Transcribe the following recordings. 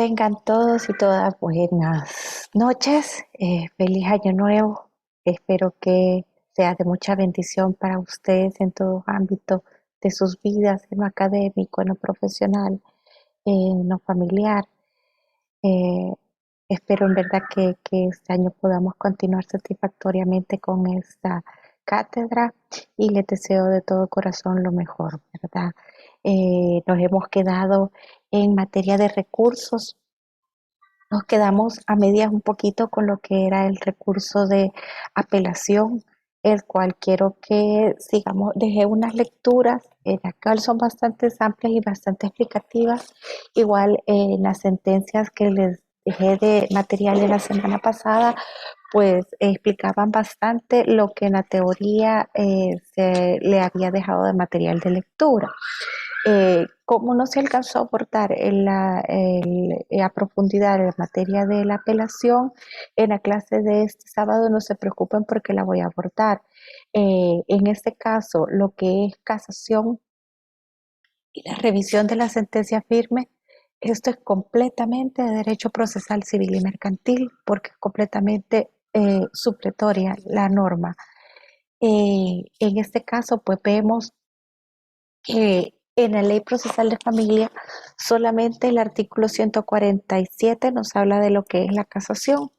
Tengan todos y todas buenas noches, feliz año nuevo. Espero que sea de mucha bendición para ustedes en todo ámbito de sus vidas, en lo académico, en lo profesional, en lo familiar. Eh, Espero en verdad que este año podamos continuar satisfactoriamente con esta cátedra y les deseo de todo corazón lo mejor, ¿verdad? Nos hemos quedado en materia de recursos. Nos quedamos a medias un poquito con lo que era el recurso de apelación, el cual quiero que sigamos, dejé unas lecturas, en las cuales son bastante amplias y bastante explicativas, igual en las sentencias que les dejé de material de la semana pasada, pues explicaban bastante lo que en la teoría se le había dejado de material de lectura. Como no se alcanzó a abordar a profundidad en materia de la apelación, en la clase de este sábado no se preocupen porque la voy a abordar. En este caso, lo que es casación y la revisión de la sentencia firme, esto es completamente de derecho procesal civil y mercantil porque es completamente supletoria la norma. En este caso, pues vemos que en la ley procesal de familia solamente el artículo 147 nos habla de lo que es la casación.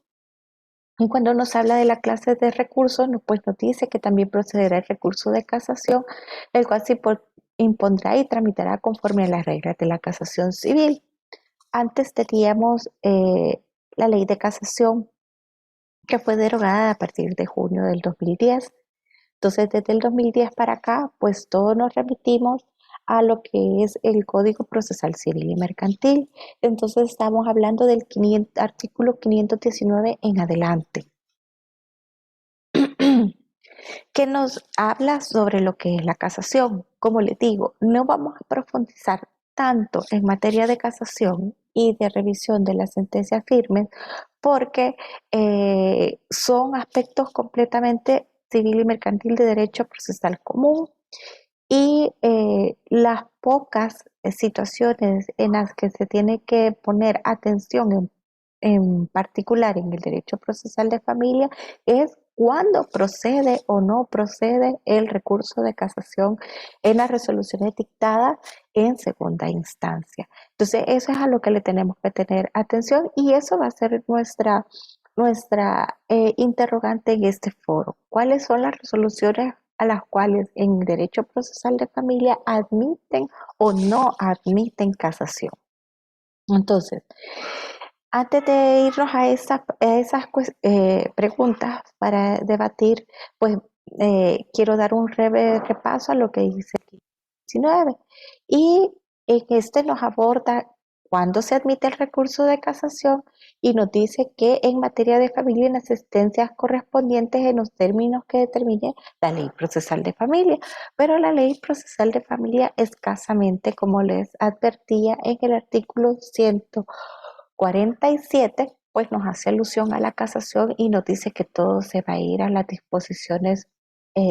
Y cuando nos habla de la clase de recursos, pues nos dice que también procederá el recurso de casación, el cual se impondrá y tramitará conforme a las reglas de la casación civil. Antes teníamos la ley de casación que fue derogada a partir de junio del 2010. Entonces, desde el 2010 para acá, pues todos nos remitimos a lo que es el Código Procesal Civil y Mercantil. Entonces, estamos hablando del artículo 519 en adelante, que nos habla sobre lo que es la casación. Como les digo, no vamos a profundizar tanto en materia de casación y de revisión de las sentencias firmes porque son aspectos completamente civil y mercantil de derecho procesal común y las pocas situaciones en las que se tiene que poner atención en particular en el derecho procesal de familia es cuándo procede o no procede el recurso de casación en las resoluciones dictadas en segunda instancia. Entonces, eso es a lo que le tenemos que tener atención y eso va a ser nuestra interrogante en este foro. ¿Cuáles son las resoluciones a las cuales en derecho procesal de familia admiten o no admiten casación? Entonces, antes de irnos a esas preguntas para debatir, pues quiero dar un breve repaso a lo que dice el 19. Y en este nos aborda cuándo se admite el recurso de casación y nos dice que en materia de familia en las sentencias correspondientes en los términos que determine la ley procesal de familia. Pero la ley procesal de familia escasamente, como les advertía en el artículo 147, pues nos hace alusión a la casación y nos dice que todo se va a ir a las disposiciones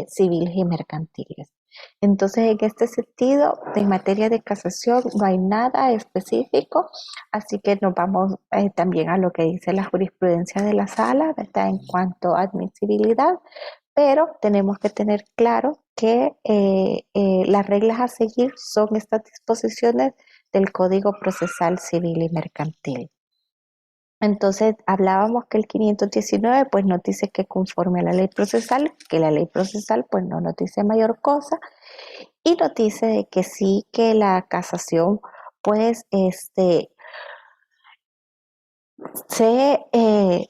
civiles y mercantiles. Entonces, en este sentido, en materia de casación no hay nada específico, así que nos vamos también a lo que dice la jurisprudencia de la sala, ¿verdad? En cuanto a admisibilidad, pero tenemos que tener claro que las reglas a seguir son estas disposiciones del Código Procesal Civil y Mercantil. Entonces hablábamos que el 519 pues nos dice que conforme a la ley procesal, que la ley procesal pues no nos dice mayor cosa y nos dice de que sí que la casación pues se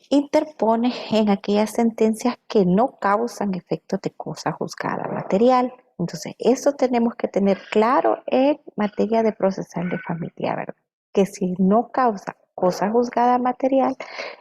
interpone en aquellas sentencias que no causan efectos de cosa juzgada material. Entonces, eso tenemos que tener claro en materia de procesal de familia, ¿verdad? Que si no causa cosa juzgada material,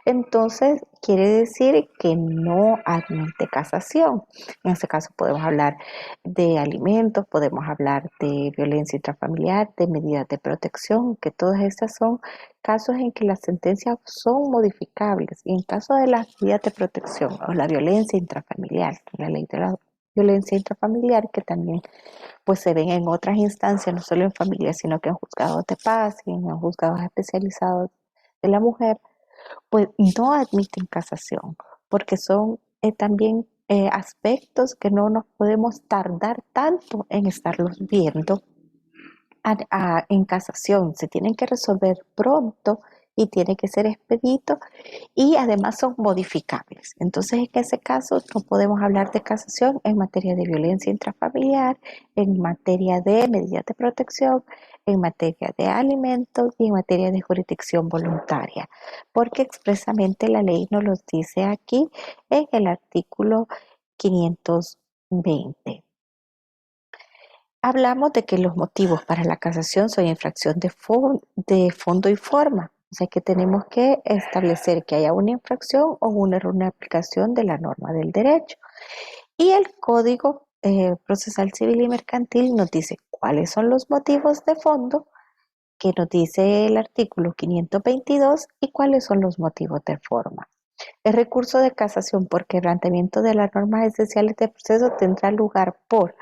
entonces quiere decir que no admite casación. En este caso podemos hablar de alimentos, podemos hablar de violencia intrafamiliar, de medidas de protección, que todas estas son casos en que las sentencias son modificables y en caso de las medidas de protección o la violencia intrafamiliar, la ley de la violencia intrafamiliar que también pues se ven en otras instancias, no solo en familia, sino que en juzgados de paz y en juzgados especializados de la mujer, pues no admiten casación, porque son también aspectos que no nos podemos tardar tanto en estarlos viendo en casación. Se tienen que resolver pronto y tiene que ser expedito y además son modificables. Entonces, en ese caso, no podemos hablar de casación en materia de violencia intrafamiliar, en materia de medidas de protección, en materia de alimentos y en materia de jurisdicción voluntaria, porque expresamente la ley nos lo dice aquí en el artículo 520. Hablamos de que los motivos para la casación son infracción de fondo y forma. O sea que tenemos que establecer que haya una infracción o una errónea aplicación de la norma del derecho. Y el Código Procesal Civil y Mercantil nos dice cuáles son los motivos de fondo, que nos dice el artículo 522, y cuáles son los motivos de forma. El recurso de casación por quebrantamiento de las normas esenciales de proceso tendrá lugar por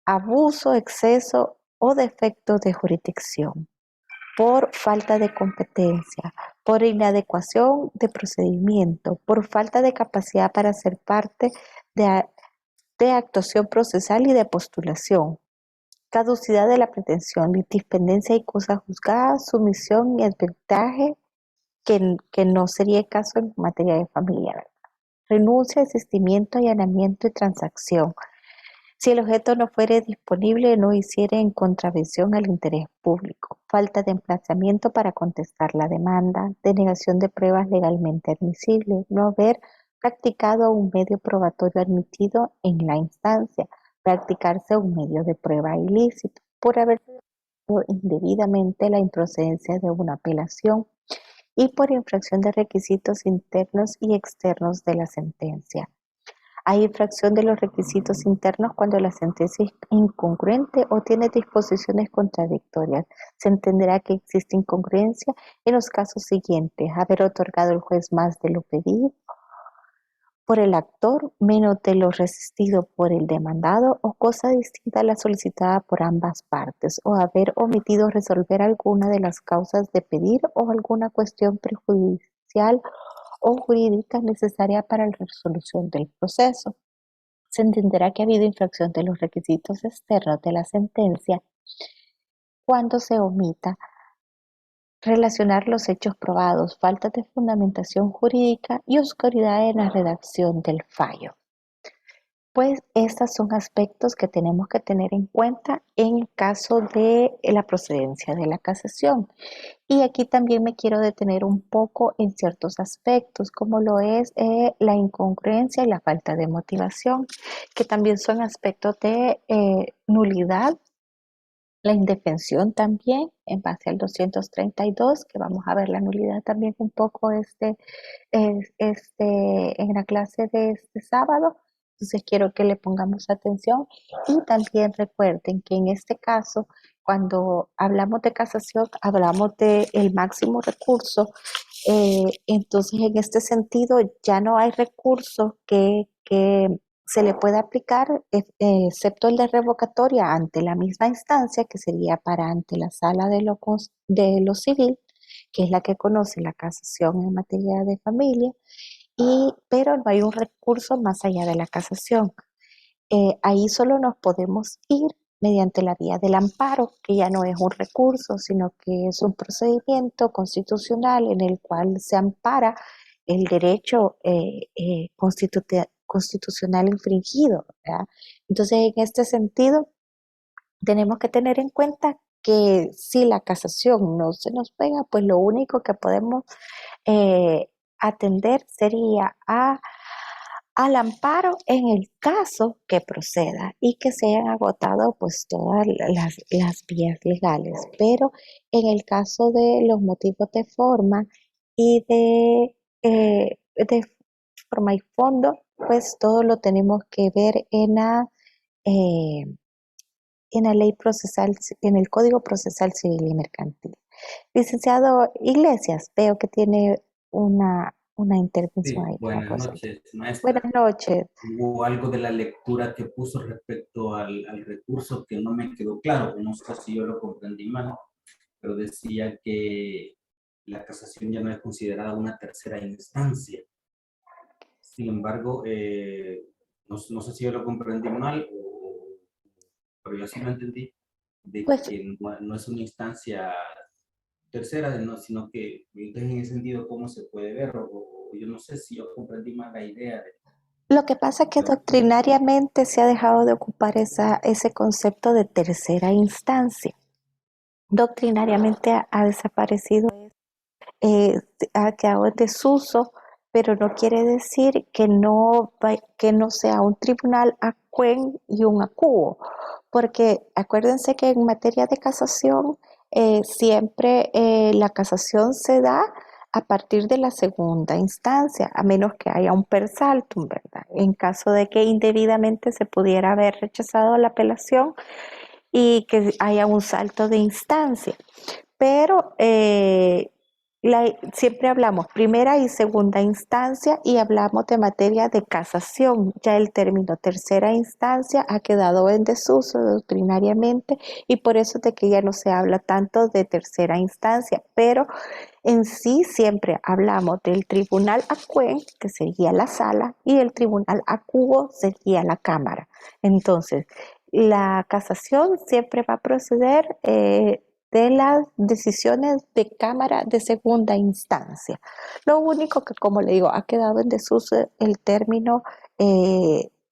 abuso, exceso o defecto de jurisdicción, por falta de competencia, por inadecuación de procedimiento, por falta de capacidad para ser parte de actuación procesal y de postulación, caducidad de la pretensión, litipendencia y cosa juzgada, sumisión y arbitraje, que no sería el caso en materia de familia, ¿verdad? Renuncia, desistimiento, allanamiento y transacción. Si el objeto no fuere disponible, no hiciere en contravención al interés público, falta de emplazamiento para contestar la demanda, denegación de pruebas legalmente admisibles, no haber practicado un medio probatorio admitido en la instancia, practicarse un medio de prueba ilícito, por haber indebidamente la improcedencia de una apelación y por infracción de requisitos internos y externos de la sentencia. Hay infracción de los requisitos internos cuando la sentencia es incongruente o tiene disposiciones contradictorias. Se entenderá que existe incongruencia en los casos siguientes: haber otorgado el juez más de lo pedido por el actor, menos de lo resistido por el demandado, o cosa distinta a la solicitada por ambas partes, o haber omitido resolver alguna de las causas de pedir o alguna cuestión prejudicial o jurídica necesaria para la resolución del proceso. Se entenderá que ha habido infracción de los requisitos externos de la sentencia cuando se omita relacionar los hechos probados, falta de fundamentación jurídica y oscuridad en la redacción del fallo. Pues estos son aspectos que tenemos que tener en cuenta en el caso de la procedencia de la casación. Y aquí también me quiero detener un poco en ciertos aspectos, como lo es la incongruencia y la falta de motivación, que también son aspectos de nulidad, la indefensión también, en base al 232, que vamos a ver la nulidad también un poco en la clase de este sábado. Entonces quiero que le pongamos atención y también recuerden que en este caso, cuando hablamos de casación, hablamos del máximo recurso. Entonces, en este sentido, ya no hay recurso que se le pueda aplicar, excepto el de revocatoria ante la misma instancia, que sería para ante la sala de lo civil, que es la que conoce la casación en materia de familia, pero no hay un recurso más allá de la casación. Ahí solo nos podemos ir mediante la vía del amparo, que ya no es un recurso, sino que es un procedimiento constitucional en el cual se ampara el derecho constitucional infringido, ¿verdad? Entonces, en este sentido, tenemos que tener en cuenta que si la casación no se nos pega, pues lo único que podemos atender sería al amparo en el caso que proceda y que se hayan agotado pues todas las vías legales. Pero en el caso de los motivos de forma y de forma y fondo, pues todo lo tenemos que ver eh, en la ley procesal, en el Código Procesal Civil y Mercantil. Licenciado Iglesias, veo que tiene una intervención Sí, ahí para buenas proceder. noches, maestra. Buenas noches. Hubo algo de la lectura que puso respecto al recurso que no me quedó claro, no sé si yo lo comprendí mal, pero decía que la casación ya no es considerada una tercera instancia. Sin embargo, no sé si yo lo comprendí mal, pero yo sí lo entendí, de Pues que no es una instancia tercera, no, sino que entonces en ese sentido, ¿cómo se puede ver? O yo no sé si yo comprendí mal la idea lo que pasa es que de recurso. doctrinariamente se ha dejado de ocupar ese concepto de tercera instancia. Doctrinariamente ha desaparecido, eh, ha quedado en desuso, pero no quiere decir que no sea un tribunal acuen y un acuo, porque acuérdense que en materia de casación siempre la casación se da a partir de la segunda instancia, a menos que haya un per saltum, ¿verdad? En caso de que indebidamente se pudiera haber rechazado la apelación y que haya un salto de instancia. Pero siempre hablamos primera y segunda instancia y hablamos de materia de casación. Ya el término tercera instancia ha quedado en desuso doctrinariamente y por eso de que ya no se habla tanto de tercera instancia, pero en sí siempre hablamos del tribunal acuen, que sería la sala, y el tribunal acuo sería la cámara. Entonces, la casación siempre va a proceder de las decisiones de cámara de segunda instancia. Lo único que, como le digo, ha quedado en desuso el término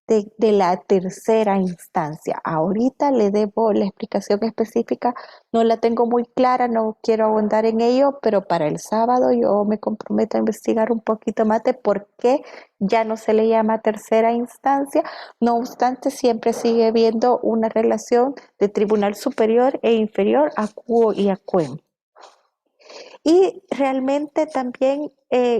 de la tercera instancia. Ahorita le debo la explicación específica, no la tengo muy clara, no quiero ahondar en ello, pero para el sábado yo me comprometo a investigar un poquito más de por qué ya no se le llama tercera instancia. No obstante, siempre sigue habiendo una relación de tribunal superior e inferior, acuo y acuen. Y realmente también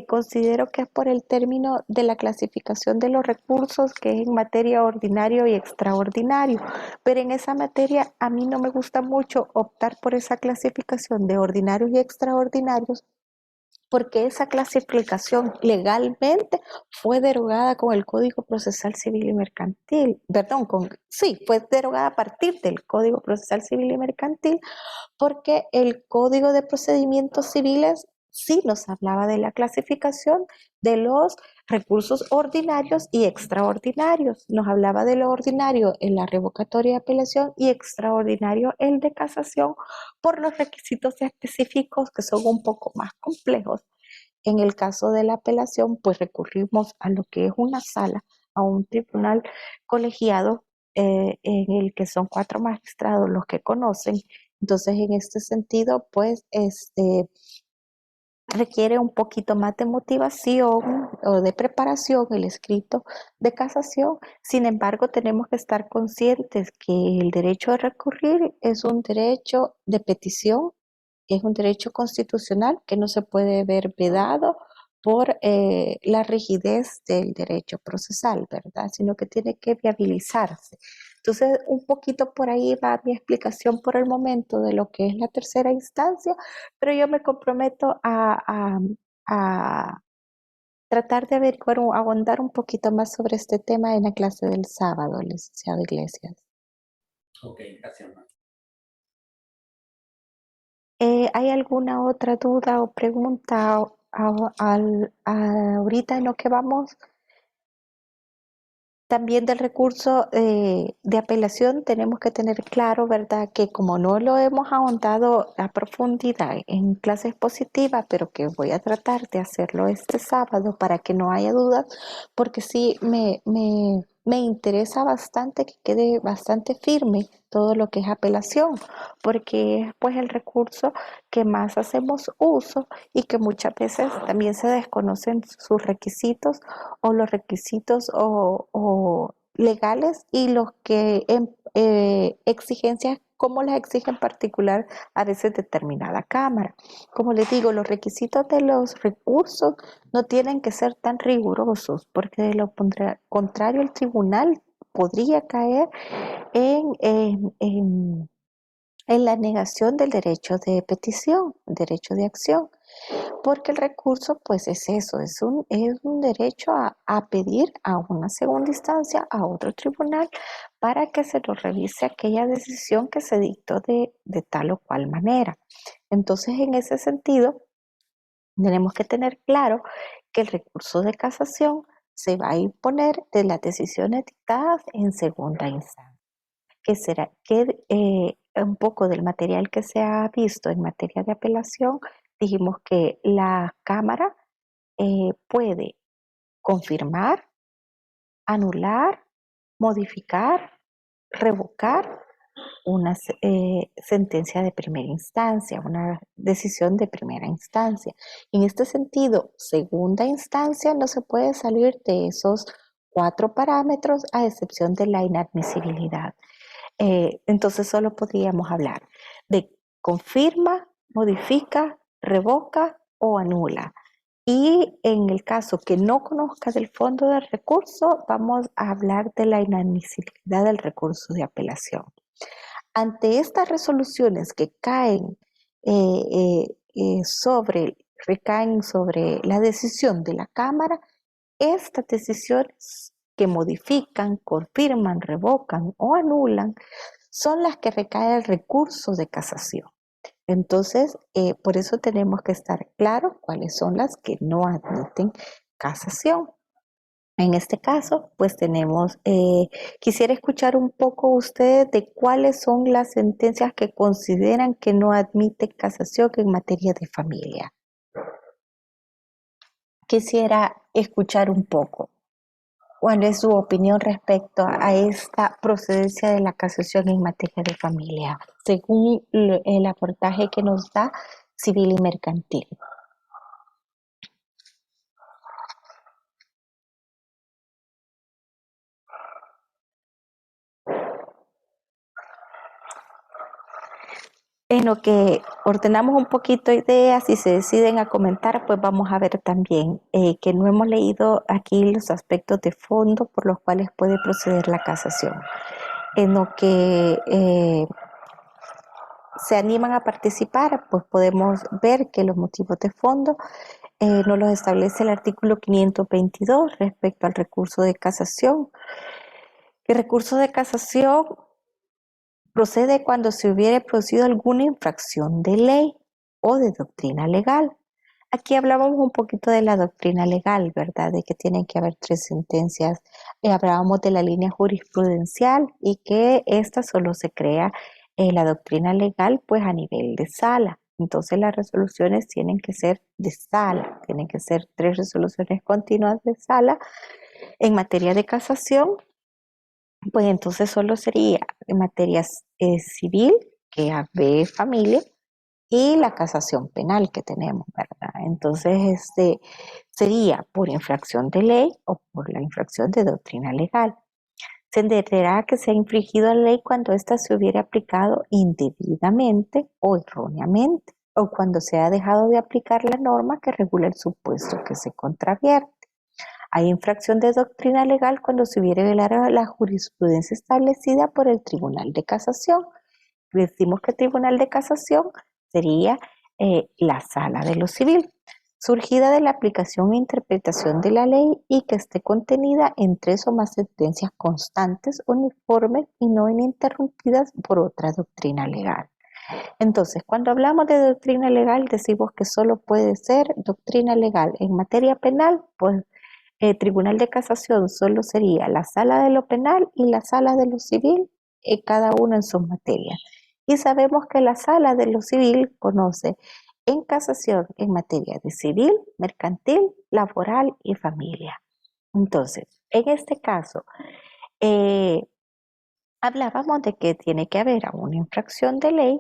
considero que es por el término de la clasificación de los recursos, que es en materia ordinario y extraordinario. Pero en esa materia a mí no me gusta mucho optar por esa clasificación de ordinarios y extraordinarios, porque esa clasificación legalmente fue derogada con el Código Procesal Civil y Mercantil, perdón, sí, fue derogada a partir del Código Procesal Civil y Mercantil, porque el Código de Procedimientos Civiles sí nos hablaba de la clasificación de los recursos ordinarios y extraordinarios. Nos hablaba de lo ordinario en la revocatoria de apelación y extraordinario el de casación por los requisitos específicos que son un poco más complejos. En el caso de la apelación, pues recurrimos a lo que es una sala, a un tribunal colegiado en el que son 4 magistrados los que conocen. Entonces, en este sentido, pues, requiere un poquito más de motivación o de preparación el escrito de casación. Sin embargo, tenemos que estar conscientes que el derecho a recurrir es un derecho de petición, es un derecho constitucional que no se puede ver vedado por la rigidez del derecho procesal, ¿verdad? Sino que tiene que viabilizarse. Entonces, un poquito por ahí va mi explicación por el momento de lo que es la tercera instancia, pero yo me comprometo a tratar de averiguar o ahondar un poquito más sobre este tema en la clase del sábado, licenciado Iglesias. Ok, gracias, Mar. ¿Hay alguna otra duda o pregunta ahorita en lo que vamos? También del recurso de apelación tenemos que tener claro, ¿verdad?, que como no lo hemos ahondado a profundidad en clases positivas, pero que voy a tratar de hacerlo este sábado para que no haya dudas, porque sí me interesa bastante que quede bastante firme todo lo que es apelación, porque es pues el recurso que más hacemos uso y que muchas veces también se desconocen sus requisitos o los requisitos o legales y los que exigencias como las exige en particular a veces determinada cámara. Como les digo, los requisitos de los recursos no tienen que ser tan rigurosos porque de lo contrario el tribunal podría caer en la negación del derecho de petición, derecho de acción, porque el recurso pues es eso, es un derecho a pedir a una segunda instancia, a otro tribunal, para que se lo revise aquella decisión que se dictó de tal o cual manera. Entonces, en ese sentido, Tenemos que tener claro que el recurso de casación se va a imponer de las decisiones dictadas en segunda instancia. Que será que un poco del material que se ha visto en materia de apelación, dijimos que la Cámara puede confirmar, anular, modificar, revocar una sentencia de primera instancia, una decisión de primera instancia. En este sentido, segunda instancia no se puede salir de esos 4 parámetros a excepción de la inadmisibilidad. Entonces solo podríamos hablar de confirma, modifica, revoca o anula. Y en el caso que no conozca del fondo del recurso, vamos a hablar de la inadmisibilidad del recurso de apelación. Ante estas resoluciones que recaen sobre la decisión de la Cámara, estas decisiones que modifican, confirman, revocan o anulan son las que recae el recurso de casación. Entonces, por eso tenemos que estar claros cuáles son las que no admiten casación. En este caso, pues quisiera escuchar un poco ustedes de cuáles son las sentencias que consideran que no admiten casación en materia de familia. Quisiera escuchar un poco. ¿Cuál es su opinión respecto a esta procedencia de la casación en materia de familia, según el aportaje que nos da civil y mercantil? En lo que ordenamos un poquito ideas y se deciden a comentar, pues vamos a ver también que no hemos leído aquí los aspectos de fondo por los cuales puede proceder la casación. En lo que se animan a participar, pues podemos ver que los motivos de fondo nos los establece el artículo 522 respecto al recurso de casación. El recurso de casación procede cuando se hubiere producido alguna infracción de ley o de doctrina legal. Aquí hablábamos un poquito de la doctrina legal, ¿verdad? De que tienen que haber 3 sentencias. Hablábamos de la línea jurisprudencial y que esta solo se crea la doctrina legal pues a nivel de sala. Entonces las resoluciones tienen que ser de sala, tienen que ser 3 resoluciones continuas de sala. En materia de casación, pues entonces solo sería en materias civil, que ve familia, y la casación penal que tenemos, ¿verdad? Entonces, sería por infracción de ley o por la infracción de doctrina legal. Se entenderá que se ha infringido la ley cuando ésta se hubiera aplicado indebidamente o erróneamente, o cuando se ha dejado de aplicar la norma que regula el supuesto que se contravierte. Hay infracción de doctrina legal cuando se hubiera violado la jurisprudencia establecida por el Tribunal de Casación. Decimos que el Tribunal de Casación sería la sala de lo civil, surgida de la aplicación e interpretación de la ley y que esté contenida en 3 o más sentencias constantes, uniformes y no ininterrumpidas por otra doctrina legal. Entonces, cuando hablamos de doctrina legal, decimos que solo puede ser doctrina legal en materia penal, pues el Tribunal de Casación solo sería la sala de lo penal y la sala de lo civil, cada uno en su materia. Y sabemos que la sala de lo civil conoce en casación en materia de civil, mercantil, laboral y familia. Entonces, en este caso, hablábamos de que tiene que haber una infracción de ley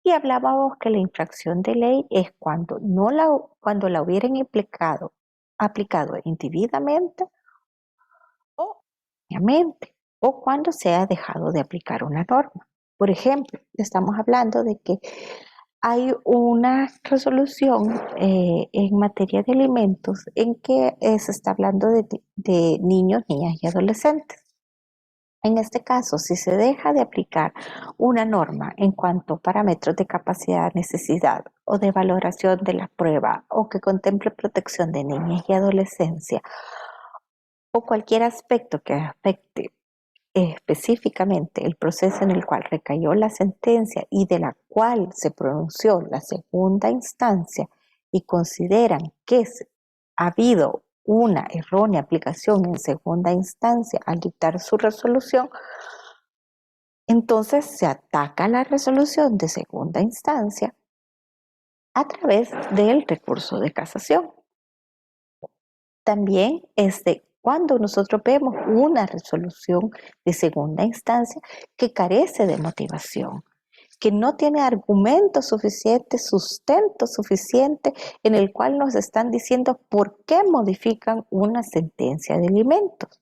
y hablábamos que la infracción de ley es cuando cuando la hubieran aplicado indebidamente o erróneamente, o cuando se ha dejado de aplicar una norma. Por ejemplo, estamos hablando de que hay una resolución en materia de alimentos en que se está hablando de niños, niñas y adolescentes. En este caso, si se deja de aplicar una norma en cuanto a parámetros de capacidad, necesidad o de valoración de la prueba o que contemple protección de niñas y adolescencia o cualquier aspecto que afecte específicamente el proceso en el cual recayó la sentencia y de la cual se pronunció la segunda instancia y consideran que ha habido una errónea aplicación en segunda instancia al dictar su resolución, entonces se ataca la resolución de segunda instancia a través del recurso de casación. También cuando nosotros vemos una resolución de segunda instancia que carece de motivación, que no tiene argumento suficiente, sustento suficiente, en el cual nos están diciendo por qué modifican una sentencia de alimentos,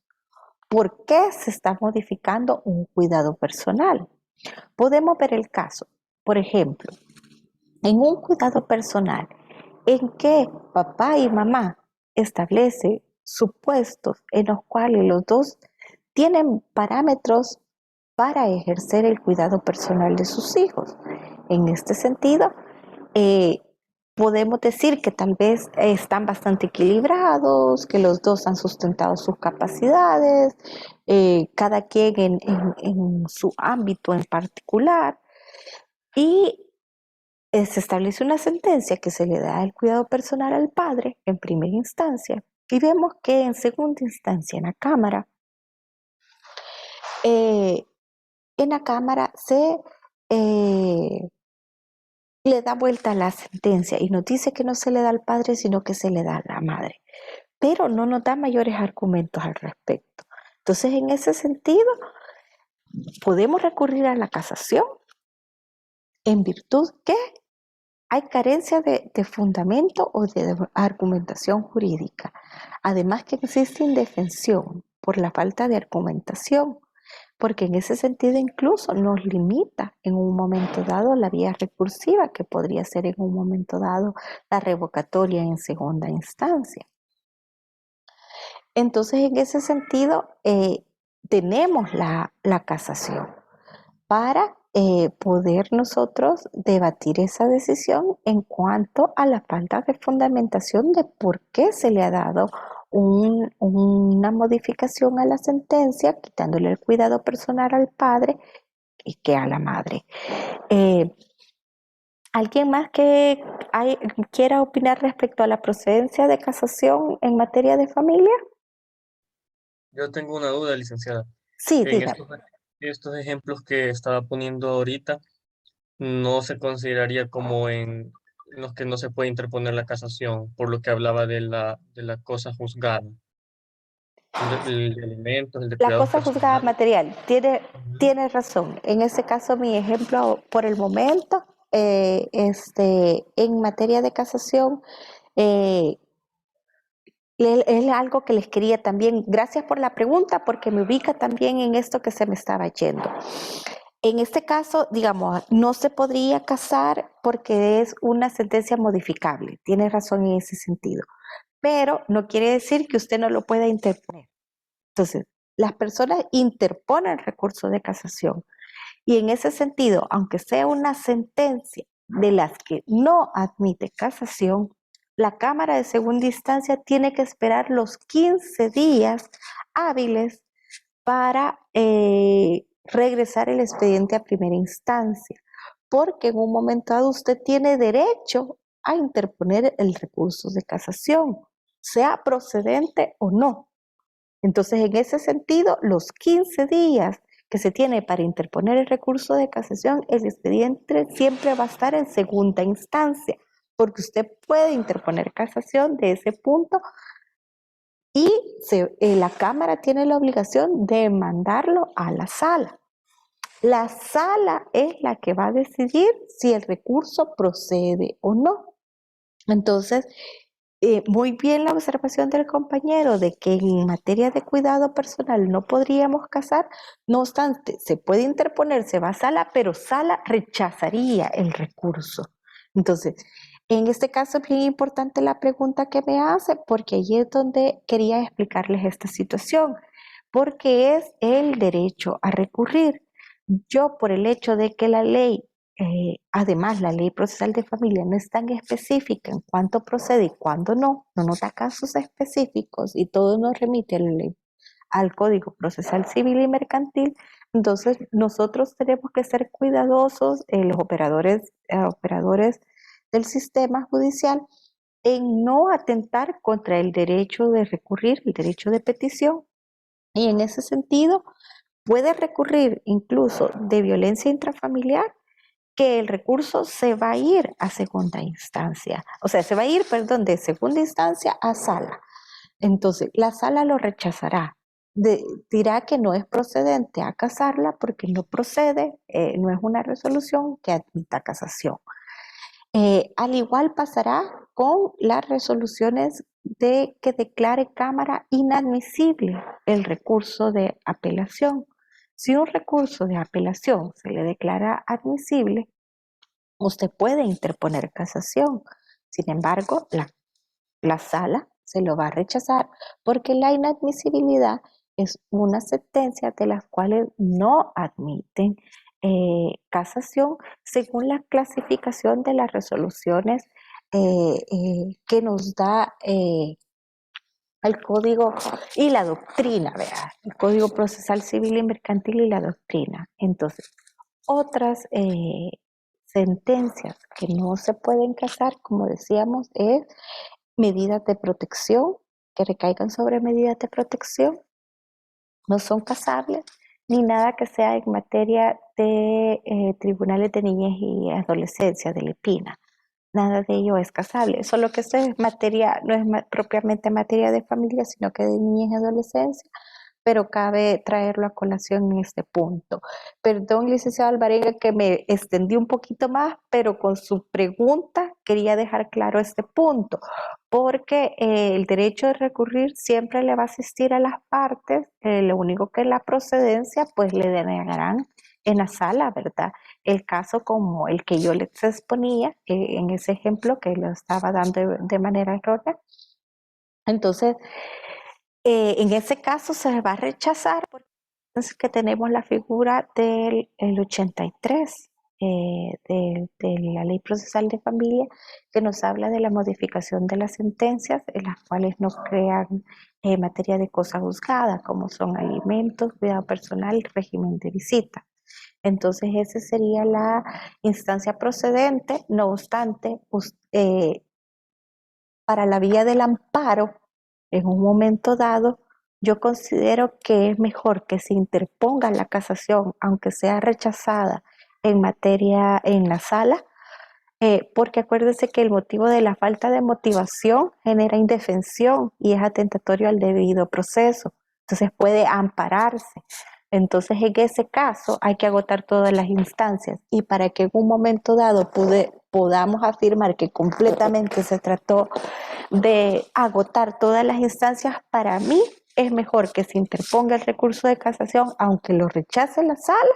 por qué se está modificando un cuidado personal. Podemos ver el caso, por ejemplo, en un cuidado personal en que papá y mamá establecen supuestos en los cuales los dos tienen parámetros para ejercer el cuidado personal de sus hijos. En este sentido, eh, podemos decir que tal vez están bastante equilibrados, que los dos han sustentado sus capacidades, cada quien en su ámbito en particular, y se establece una sentencia que se le da el cuidado personal al padre en primera instancia, y vemos que en segunda instancia eh, en la Cámara se le da vuelta a la sentencia y nos dice que no se le da al padre, sino que se le da a la madre, pero no nos da mayores argumentos al respecto. Entonces, en ese sentido, podemos recurrir a la casación en virtud que hay carencia de fundamento o de argumentación jurídica. Además que existe indefensión por la falta de argumentación, porque en ese sentido incluso nos limita en un momento dado la vía recursiva, que podría ser en un momento dado la revocatoria en segunda instancia. Entonces, en ese sentido, tenemos la casación para poder nosotros debatir esa decisión en cuanto a la falta de fundamentación de por qué se le ha dado una modificación a la sentencia, quitándole el cuidado personal al padre y que a la madre. ¿Alguien más que quiera opinar respecto a la procedencia de casación en materia de familia? Yo tengo una duda, licenciada. Sí, En dígame. estos ejemplos que estaba poniendo ahorita, no se consideraría como en los que no se puede interponer la casación, por lo que hablaba de la cosa juzgada, el de alimentos, el de La cuidados cosa juzgada personales. material, Ujú. tiene razón. En ese caso, mi ejemplo por el momento, en materia de casación, eh, es algo que les quería también. Gracias por la pregunta, porque me ubica también en esto que se me estaba yendo. En este caso, digamos, no se podría casar porque es una sentencia modificable. Tiene razón en ese sentido. Pero no quiere decir que usted no lo pueda interponer. Entonces, las personas interponen recurso de casación y en ese sentido, aunque sea una sentencia de las que no admite casación, la Cámara de Segunda Instancia tiene que esperar los 15 días hábiles para regresar el expediente a primera instancia, porque en un momento dado usted tiene derecho a interponer el recurso de casación, sea procedente o no. Entonces, en ese sentido, los 15 días que se tiene para interponer el recurso de casación, el expediente siempre va a estar en segunda instancia, porque usted puede interponer casación de ese punto y la Cámara tiene la obligación de mandarlo a la sala. La sala es la que va a decidir si el recurso procede o no. Entonces, muy bien la observación del compañero de que en materia de cuidado personal no podríamos casar, no obstante, se puede interponer, se va a sala, pero sala rechazaría el recurso. Entonces, en este caso es bien importante la pregunta que me hace, porque allí es donde quería explicarles esta situación, porque es el derecho a recurrir. Yo, por el hecho de que la ley además, la ley procesal de familia no es tan específica en cuánto procede y cuándo no, no nos da casos específicos y todo nos remite al Código Procesal Civil y Mercantil. Entonces, nosotros tenemos que ser cuidadosos, los operadores del sistema judicial, en no atentar contra el derecho de recurrir, el derecho de petición, y en ese sentido puede recurrir incluso de violencia intrafamiliar, que el recurso se va a ir a segunda instancia, o sea, se va a ir, perdón, de segunda instancia a sala. Entonces, la sala lo rechazará. Dirá que no es procedente a casarla porque no procede, no es una resolución que admita casación. Al igual pasará con las resoluciones de que declare Cámara inadmisible el recurso de apelación. Si un recurso de apelación se le declara admisible, usted puede interponer casación. Sin embargo, la sala se lo va a rechazar porque la inadmisibilidad es una sentencia de las cuales no admiten casación según la clasificación de las resoluciones que nos da el código y la doctrina, ¿verdad? El Código Procesal Civil y Mercantil y la doctrina. Entonces, otras sentencias que no se pueden casar, como decíamos, es medidas de protección que recaigan sobre medidas de protección, no son casables, ni nada que sea en materia de tribunales de niñez y adolescencia, de Lepina. Nada de ello es casable, solo que esto es materia, no es propiamente materia de familia, sino que de niñez y adolescencia, pero cabe traerlo a colación en este punto. Perdón, licenciado Alvarenga, que me extendí un poquito más, pero con su pregunta quería dejar claro este punto, porque el derecho de recurrir siempre le va a asistir a las partes, lo único que la procedencia pues le denegarán en la sala, ¿verdad? El caso como el que yo les exponía en ese ejemplo que lo estaba dando de manera errónea. Entonces, en ese caso se va a rechazar porque es que tenemos la figura del 83 de la Ley Procesal de Familia, que nos habla de la modificación de las sentencias, en las cuales no crean materia de cosa juzgada, como son alimentos, cuidado personal, régimen de visita. Entonces, esa sería la instancia procedente. No obstante, para la vía del amparo, en un momento dado, yo considero que es mejor que se interponga la casación, aunque sea rechazada en materia en la sala, porque acuérdense que el motivo de la falta de motivación genera indefensión y es atentatorio al debido proceso. Entonces puede ampararse. Entonces en ese caso hay que agotar todas las instancias y para que en un momento dado podamos afirmar que completamente se trató de agotar todas las instancias, para mí es mejor que se interponga el recurso de casación, aunque lo rechace la sala,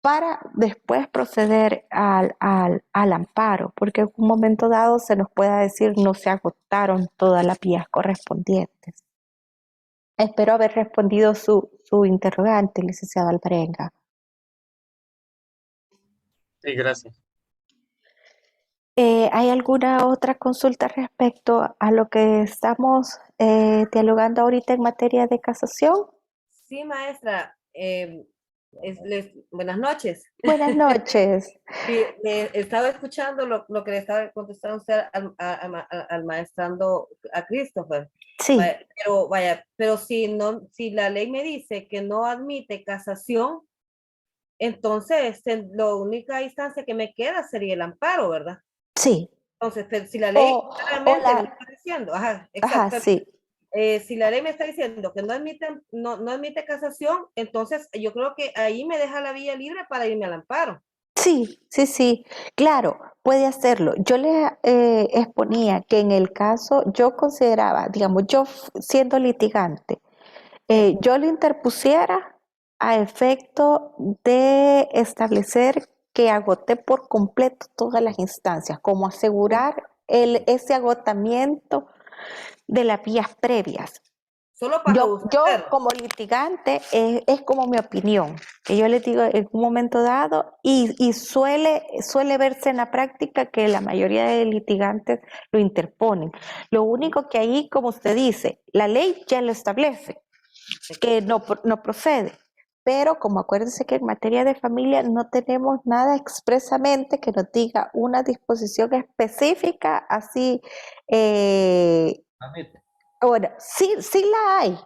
para después proceder al amparo, porque en un momento dado se nos pueda decir no se agotaron todas las vías correspondientes. Espero haber respondido su interrogante, licenciado Alvarenga. Sí, gracias. ¿Hay alguna otra consulta respecto a lo que estamos dialogando ahorita en materia de casación? Sí, maestra. Buenas noches. Buenas noches. Sí, estaba escuchando lo que le estaba contestando usted al maestrando a Christopher. Sí. Pero si la ley me dice que no admite casación, entonces la única instancia que me queda sería el amparo, ¿verdad? Sí. Entonces, si la ley claramente me está diciendo, sí. Si la ley me está diciendo que no admite casación, entonces yo creo que ahí me deja la vía libre para irme al amparo. Sí, claro, puede hacerlo. Yo le exponía que en el caso, yo consideraba, digamos, yo siendo litigante, yo lo interpusiera a efecto de establecer que agoté por completo todas las instancias, como asegurar ese agotamiento de las vías previas. Solo para yo como litigante, es como mi opinión, que yo les digo en un momento dado, y suele verse en la práctica que la mayoría de litigantes lo interponen. Lo único que ahí, como usted dice, la ley ya lo establece, que no procede, pero como acuérdense que en materia de familia no tenemos nada expresamente que nos diga una disposición específica, así, bueno, sí, sí la hay,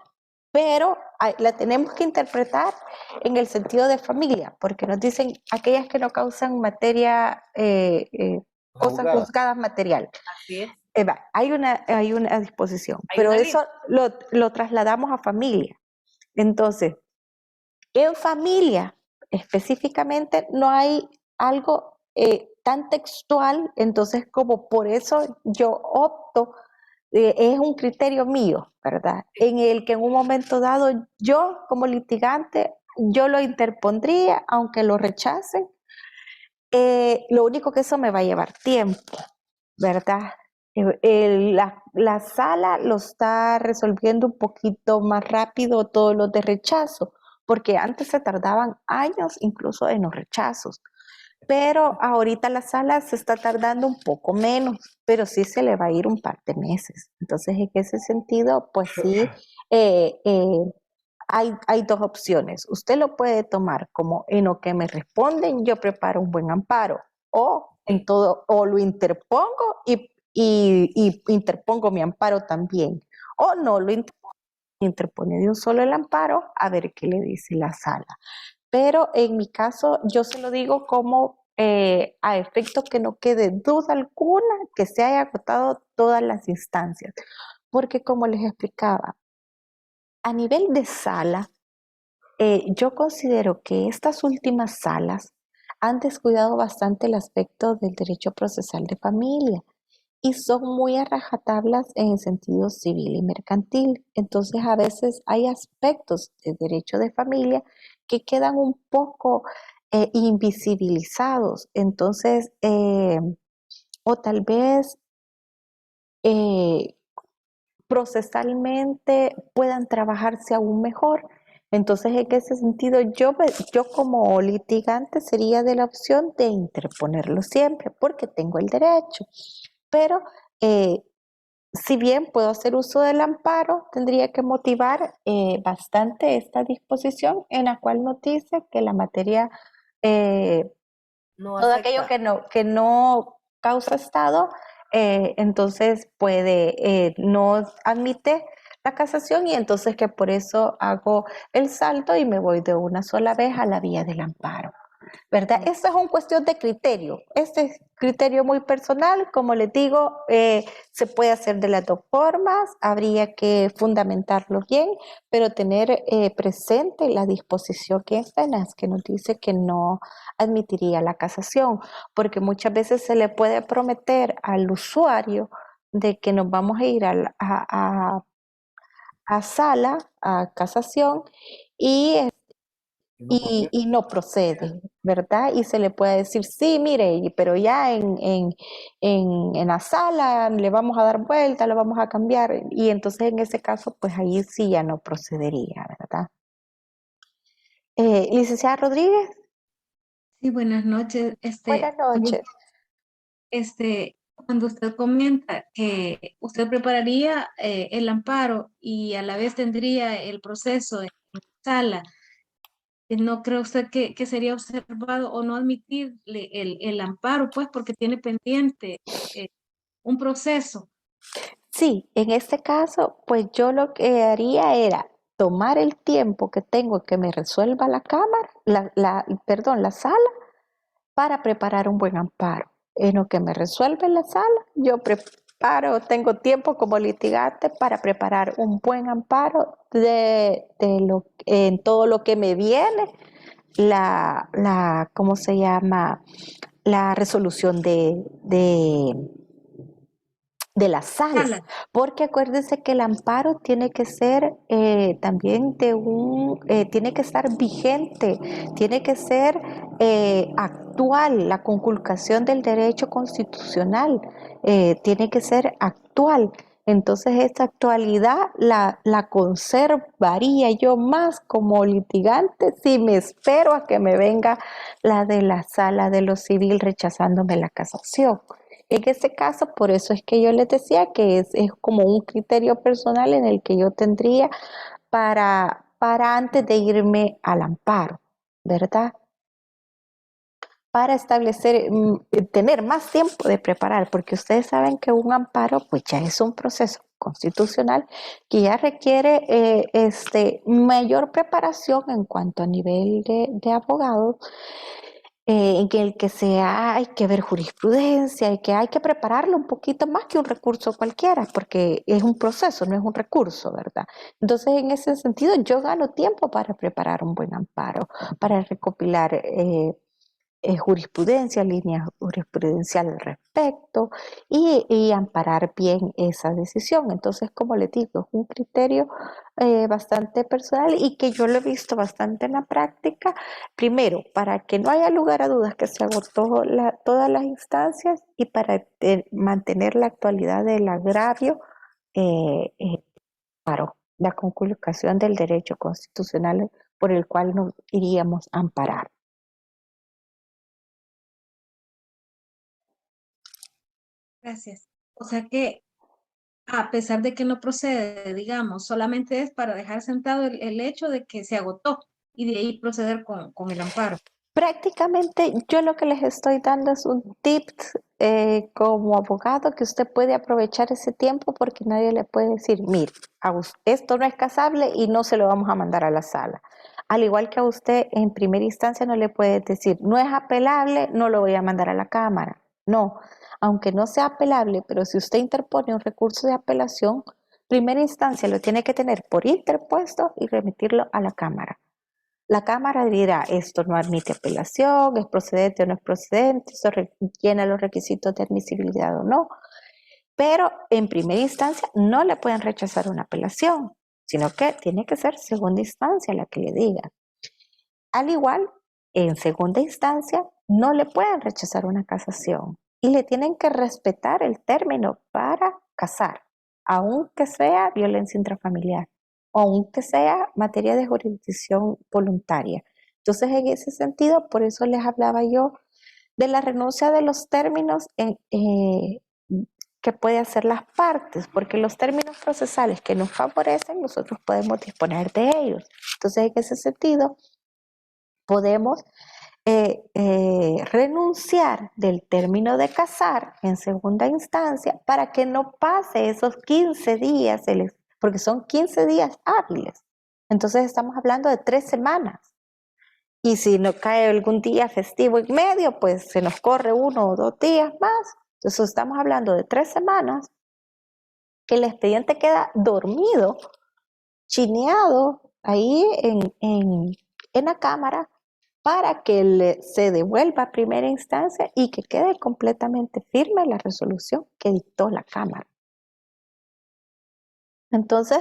pero la tenemos que interpretar en el sentido de familia, porque nos dicen aquellas que no causan materia, cosas juzgadas material. Así es. Hay una disposición, Hay pero una eso lo trasladamos a familia. Entonces, en familia específicamente no hay algo tan textual, entonces como por eso yo opto, es un criterio mío, ¿verdad? En el que en un momento dado yo como litigante, yo lo interpondría, aunque lo rechacen. Lo único que eso me va a llevar tiempo, ¿verdad? La sala lo está resolviendo un poquito más rápido todos los de rechazo, porque antes se tardaban años incluso en los rechazos, pero ahorita la sala se está tardando un poco menos, pero sí se le va a ir un par de meses. Entonces, en ese sentido, pues sí, hay dos opciones. Usted lo puede tomar como en lo que me responden, yo preparo un buen amparo, o en todo, o lo interpongo y interpongo mi amparo también, o no lo interpone de un solo el amparo a ver qué le dice la sala. Pero en mi caso, yo se lo digo como a efecto que no quede duda alguna que se haya agotado todas las instancias, porque como les explicaba, a nivel de sala, yo considero que estas últimas salas han descuidado bastante el aspecto del derecho procesal de familia y son muy a rajatablas en el sentido civil y mercantil. Entonces, a veces hay aspectos del derecho de familia que quedan un poco invisibilizados. Entonces, o tal vez eh, procesalmente puedan trabajarse aún mejor. Entonces, en ese sentido, yo como litigante sería de la opción de interponerlo siempre, porque tengo el derecho. Pero si bien puedo hacer uso del amparo, tendría que motivar bastante esta disposición en la cual nos dice que la materia, No todo aquello afecta. que no causa estado, entonces no admite la casación y entonces que por eso hago el salto y me voy de una sola vez a la vía del amparo. ¿Verdad? Esto es una cuestión de criterio. Este es criterio muy personal, como les digo, se puede hacer de las dos formas, habría que fundamentarlo bien, pero tener presente la disposición que es apenas que nos dice que no admitiría la casación, porque muchas veces se le puede prometer al usuario de que nos vamos a ir a sala, a casación, y y no procede, ¿verdad? Y se le puede decir, sí, mire, pero ya en la sala le vamos a dar vuelta, lo vamos a cambiar, y entonces en ese caso, pues ahí sí ya no procedería, ¿verdad? Licenciada Rodríguez, Sí, buenas noches. buenas noches. Cuando usted comenta que usted prepararía el amparo y a la vez tendría el proceso en sala, ¿no cree usted que sería observado o no admitirle el amparo, pues, porque tiene pendiente un proceso? Sí, en este caso, pues yo lo que haría era tomar el tiempo que tengo que me resuelva la cámara, perdón, la sala, para preparar un buen amparo. En lo que me resuelve la sala, yo tengo tiempo como litigante para preparar un buen amparo en todo lo que me viene, ¿cómo se llama? La resolución de las salas, Sala. porque acuérdense que el amparo tiene que ser también tiene que estar vigente, tiene que ser actual, la conculcación del derecho constitucional tiene que ser actual. Entonces esta actualidad la conservaría yo más como litigante si me espero a que me venga la de la sala de lo civil rechazándome la casación. En este caso, por eso es que yo les decía que es como un criterio personal en el que yo tendría para para antes de irme al amparo, ¿verdad? Para establecer, tener más tiempo de preparar, porque ustedes saben que un amparo pues ya es un proceso constitucional que ya requiere mayor preparación en cuanto a nivel de abogado, en el que hay que ver jurisprudencia y que hay que prepararlo un poquito más que un recurso cualquiera, porque es un proceso, no es un recurso, ¿verdad? Entonces, en ese sentido, yo gano tiempo para preparar un buen amparo, para recopilar jurisprudencia, líneas jurisprudenciales al respecto y amparar bien esa decisión. Entonces, como les digo, es un criterio bastante personal y que yo lo he visto bastante en la práctica. Primero, para que no haya lugar a dudas que se agotó todas las instancias y para mantener la actualidad del agravio, para la conculcación del derecho constitucional por el cual nos iríamos a amparar. Gracias. O sea que a pesar de que no procede, digamos, solamente es para dejar sentado el hecho de que se agotó y de ahí proceder con el amparo. Prácticamente yo lo que les estoy dando es un tip como abogado que usted puede aprovechar ese tiempo porque nadie le puede decir, mire, esto no es casable y no se lo vamos a mandar a la sala. Al igual que a usted en primera instancia no le puede decir, no es apelable, no lo voy a mandar a la Cámara. No, aunque no sea apelable, pero si usted interpone un recurso de apelación, primera instancia lo tiene que tener por interpuesto y remitirlo a la Cámara. La Cámara dirá, esto no admite apelación, es procedente o no es procedente, esto llena los requisitos de admisibilidad o no. Pero en primera instancia no le pueden rechazar una apelación, sino que tiene que ser segunda instancia la que le diga. Al igual, en segunda instancia no le pueden rechazar una casación y le tienen que respetar el término para casar, aunque sea violencia intrafamiliar o aunque sea materia de jurisdicción voluntaria. Entonces, en ese sentido, por eso les hablaba yo de la renuncia de los términos que puede hacer las partes, porque los términos procesales que nos favorecen, nosotros podemos disponer de ellos. Entonces, en ese sentido, podemos renunciar del término de casar en segunda instancia para que no pase esos 15 días, porque son 15 días hábiles. Entonces estamos hablando de 3 semanas. Y si no cae algún día festivo en medio, pues se nos corre 1 o 2 días más. Entonces estamos hablando de 3 semanas que el expediente queda dormido, chineado ahí en la Cámara para que se devuelva a primera instancia y que quede completamente firme la resolución que dictó la Cámara. Entonces,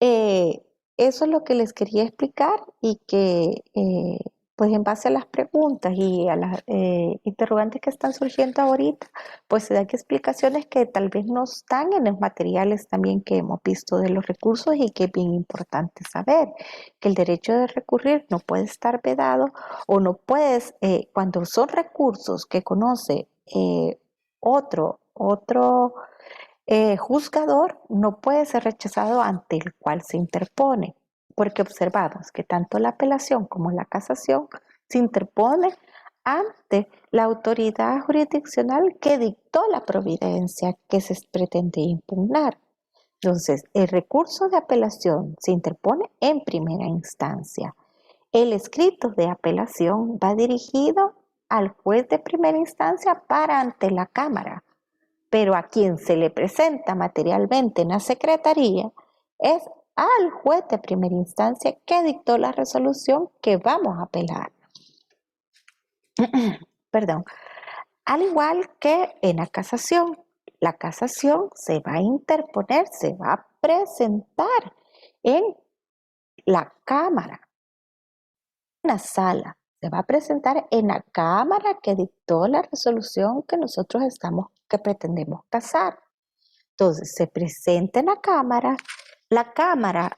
eso es lo que les quería explicar y que, pues en base a las preguntas y a las interrogantes que están surgiendo ahorita, pues se dan explicaciones que tal vez no están en los materiales también que hemos visto de los recursos y que es bien importante saber que el derecho de recurrir no puede estar vedado o no puedes, cuando son recursos que conoce otro juzgador, no puede ser rechazado ante el cual se interpone, porque observamos que tanto la apelación como la casación se interpone ante la autoridad jurisdiccional que dictó la providencia que se pretende impugnar. Entonces, el recurso de apelación se interpone en primera instancia. El escrito de apelación va dirigido al juez de primera instancia para ante la Cámara, pero a quien se le presenta materialmente en la Secretaría es al juez de primera instancia que dictó la resolución que vamos a apelar. Perdón. Al igual que en la casación se va a interponer, se va a presentar en la Cámara, en la sala, se va a presentar en la Cámara que dictó la resolución que nosotros que pretendemos casar. Entonces, se presenta en la Cámara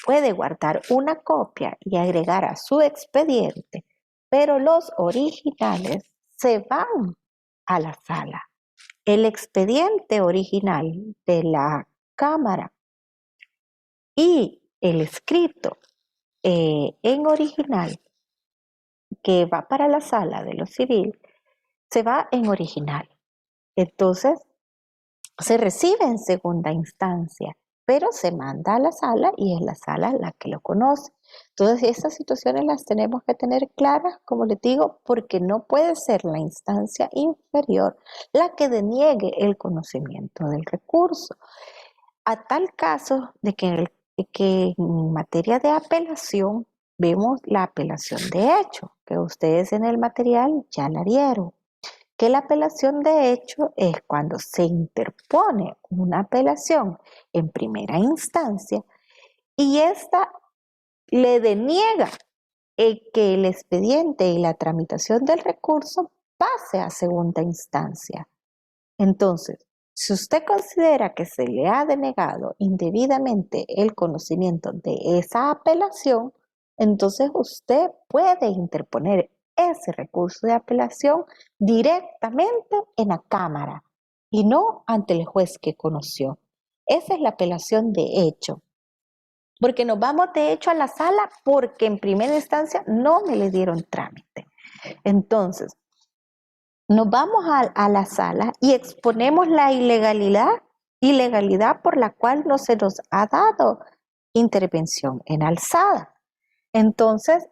puede guardar una copia y agregar a su expediente, pero los originales se van a la sala. El expediente original de la Cámara y el escrito en original, que va para la sala de lo civil, se va en original. Entonces, se recibe en segunda instancia, pero se manda a la sala y es la sala la que lo conoce. Entonces, esas situaciones las tenemos que tener claras, como les digo, porque no puede ser la instancia inferior la que deniegue el conocimiento del recurso. A tal caso de que en materia de apelación vemos la apelación de hecho, que ustedes en el material ya la vieron. Que la apelación de hecho es cuando se interpone una apelación en primera instancia y esta le deniega que el expediente y la tramitación del recurso pase a segunda instancia. Entonces, si usted considera que se le ha denegado indebidamente el conocimiento de esa apelación, entonces usted puede interponer ese recurso de apelación directamente en la Cámara y no ante el juez que conoció. Esa es la apelación de hecho. Porque nos vamos de hecho a la sala porque en primera instancia no me le dieron trámite. Entonces, nos vamos a la sala y exponemos la ilegalidad por la cual no se nos ha dado intervención en alzada. Entonces,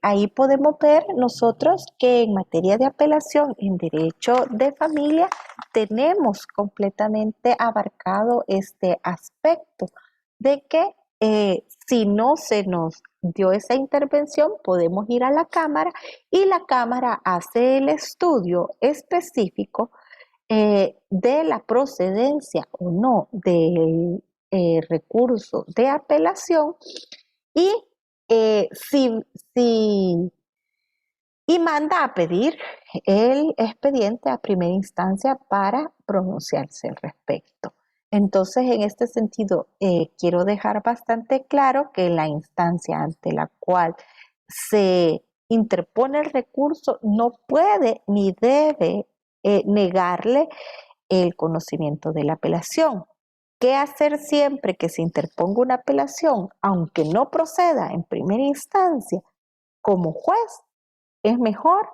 ahí podemos ver nosotros que en materia de apelación en derecho de familia tenemos completamente abarcado este aspecto de que si no se nos dio esa intervención, podemos ir a la Cámara y la Cámara hace el estudio específico de la procedencia o no del recurso de apelación y y manda a pedir el expediente a primera instancia para pronunciarse al respecto. Entonces, en este sentido, quiero dejar bastante claro que la instancia ante la cual se interpone el recurso no puede ni debe negarle el conocimiento de la apelación. ¿Qué hacer siempre que se interponga una apelación, aunque no proceda en primera instancia? Como juez, es mejor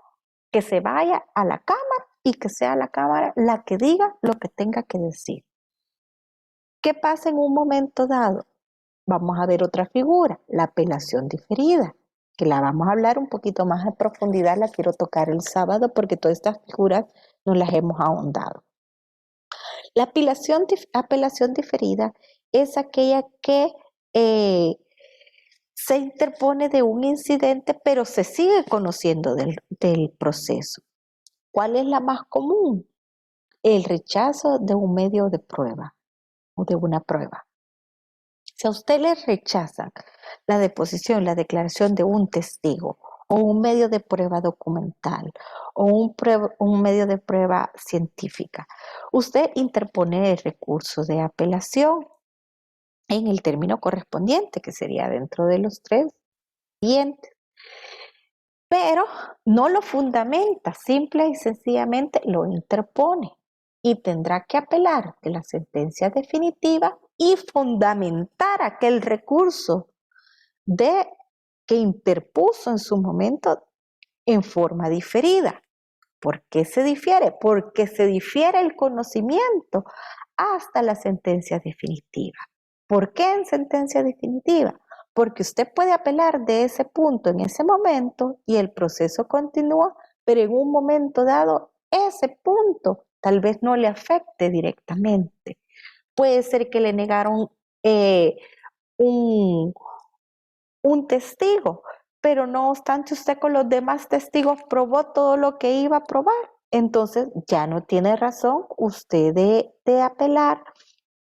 que se vaya a la Cámara y que sea la Cámara la que diga lo que tenga que decir. ¿Qué pasa en un momento dado? Vamos a ver otra figura, la apelación diferida, que la vamos a hablar un poquito más en profundidad, la quiero tocar el sábado porque todas estas figuras nos las hemos ahondado. La apelación diferida es aquella que se interpone de un incidente, pero se sigue conociendo del proceso. ¿Cuál es la más común? El rechazo de un medio de prueba o de una prueba. Si a usted le rechazan la deposición, la declaración de un testigo o un medio de prueba documental o un medio de prueba científica, usted interpone el recurso de apelación en el término correspondiente, que sería dentro de los 3 siguientes. Pero no lo fundamenta, simple y sencillamente lo interpone y tendrá que apelar de la sentencia definitiva y fundamentar aquel recurso que interpuso en su momento en forma diferida. ¿Por qué se difiere? Porque se difiere el conocimiento hasta la sentencia definitiva. ¿Por qué en sentencia definitiva? Porque usted puede apelar de ese punto en ese momento y el proceso continúa, pero en un momento dado ese punto tal vez no le afecte directamente. Puede ser que le negaron un testigo, pero no obstante usted con los demás testigos probó todo lo que iba a probar. Entonces ya no tiene razón usted de apelar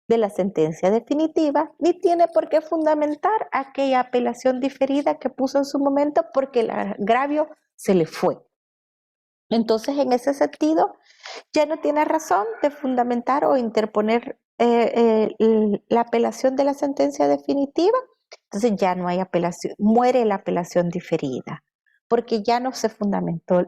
de la sentencia definitiva, ni tiene por qué fundamentar aquella apelación diferida que puso en su momento porque el agravio se le fue. Entonces, en ese sentido, ya no tiene razón de fundamentar o interponer la apelación de la sentencia definitiva. Entonces ya no hay apelación, muere la apelación diferida, porque ya no se fundamentó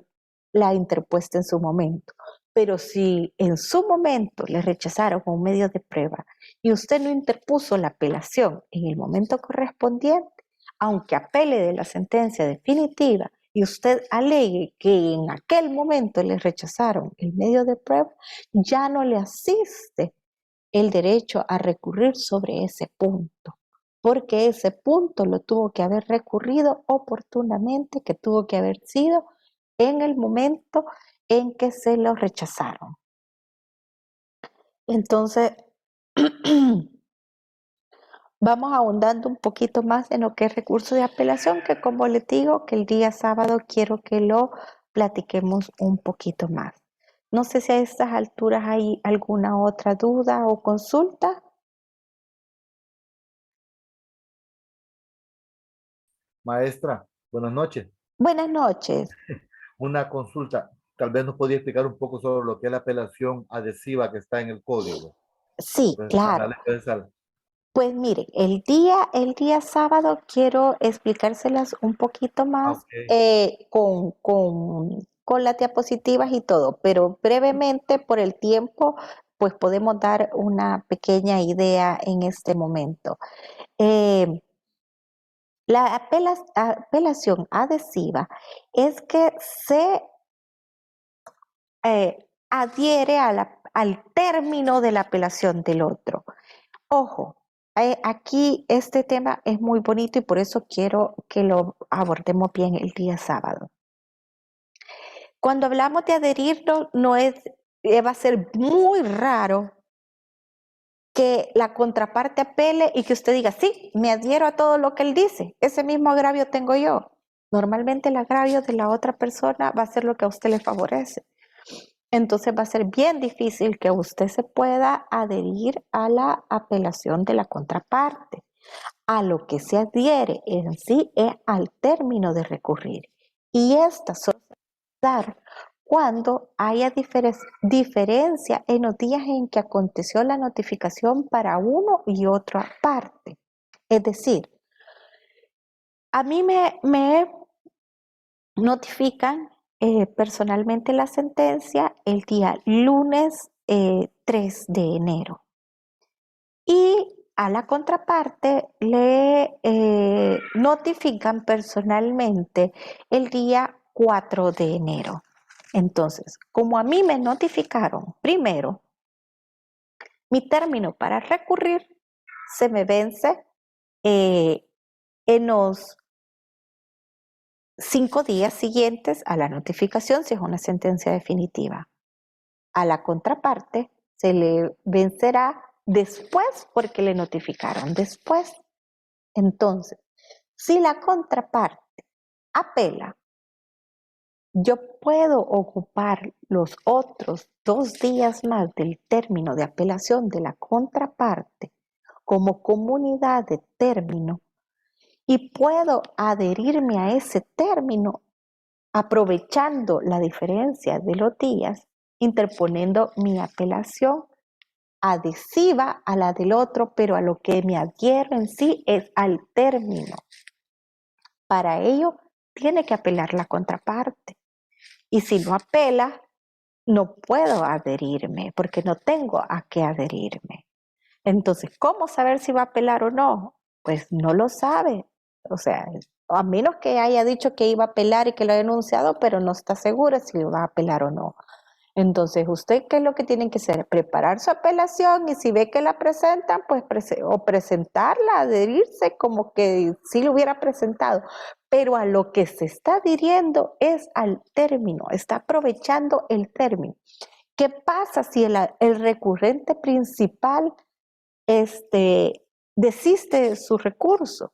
la interpuesta en su momento. Pero si en su momento le rechazaron un medio de prueba y usted no interpuso la apelación en el momento correspondiente, aunque apele de la sentencia definitiva y usted alegue que en aquel momento le rechazaron el medio de prueba, ya no le asiste el derecho a recurrir sobre ese punto, porque ese punto lo tuvo que haber recurrido oportunamente, que tuvo que haber sido en el momento en que se lo rechazaron. Entonces, vamos ahondando un poquito más en lo que es recurso de apelación, que como les digo, que el día sábado quiero que lo platiquemos un poquito más. No sé si a estas alturas hay alguna otra duda o consulta. Maestra, buenas noches. Buenas noches. Una consulta. Tal vez nos podría explicar un poco sobre lo que es la apelación adhesiva que está en el código. Sí, Pues, claro. la ley de Pues mire, el día sábado quiero explicárselas un poquito más Ok. con las diapositivas y todo, pero brevemente por el tiempo, pues podemos dar una pequeña idea en este momento. La apelación adhesiva es que se adhiere al término de la apelación del otro. Ojo, aquí este tema es muy bonito y por eso quiero que lo abordemos bien el día sábado. Cuando hablamos de adherirnos, no es, va a ser muy raro que la contraparte apele y que usted diga, sí, me adhiero a todo lo que él dice, ese mismo agravio tengo yo. Normalmente el agravio de la otra persona va a ser lo que a usted le favorece. Entonces va a ser bien difícil que usted se pueda adherir a la apelación de la contraparte. A lo que se adhiere en sí es al término de recurrir. Y esta solo se va a dar cuando haya diferencia en los días en que aconteció la notificación para uno y otra parte. Es decir, a mí me notifican personalmente la sentencia el día lunes 3 de enero. Y a la contraparte le notifican personalmente el día 4 de enero. Entonces, como a mí me notificaron primero, mi término para recurrir se me vence en los 5 días siguientes a la notificación si es una sentencia definitiva. A la contraparte se le vencerá después porque le notificaron después. Entonces, si la contraparte apela, yo puedo ocupar los otros 2 días más del término de apelación de la contraparte como comunidad de término y puedo adherirme a ese término aprovechando la diferencia de los días, interponiendo mi apelación adhesiva a la del otro, pero a lo que me adhiero en sí es al término. Para ello, tiene que apelar la contraparte. Y si no apela, no puedo adherirme porque no tengo a qué adherirme. Entonces, ¿cómo saber si va a apelar o no? Pues no lo sabe. O sea, a menos que haya dicho que iba a apelar y que lo ha denunciado, pero no está seguro si va a apelar o no. Entonces, ¿usted qué es lo que tiene que hacer? Preparar su apelación y si ve que la presentan, pues presentarla, adherirse como que sí lo hubiera presentado. Pero a lo que se está adhiriendo es al término, está aprovechando el término. ¿Qué pasa si el recurrente principal desiste de su recurso?